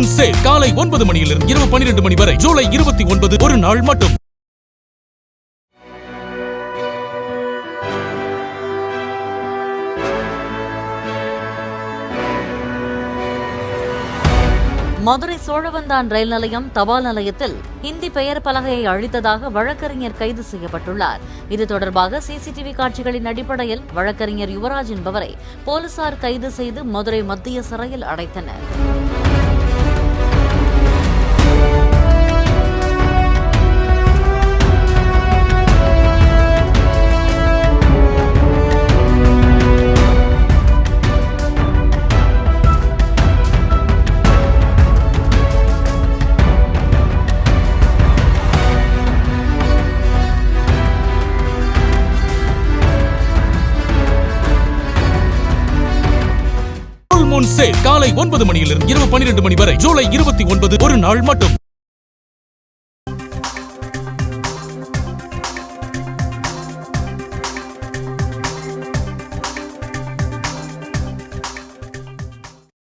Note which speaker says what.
Speaker 1: Moon sale காலை 9 மணியிலிருந்து இரவு 12 மணி வரை ஜூலை 29 ஒரு நாள் மட்டும்.
Speaker 2: மதுரை சோழவந்தான் ரயில் நிலையம் தபால் நிலையத்தில் ஹிந்தி பெயர் பலகையை அழித்ததாக வழக்கறிஞர் கைது செய்யப்பட்டுள்ளார். இது தொடர்பாக சிசிடிவி காட்சிகளின் அடிப்படையில் வழக்கறிஞர் யுவராஜ் என்பவரை போலீசார் கைது செய்து மதுரை மத்திய சிறையில் அடைத்தனர்.
Speaker 1: மூன் சேல் காலை 9 மணியிலிருந்து இரவு 12 மணி வரை ஜூலை 29 ஒரு நாள் மட்டும்.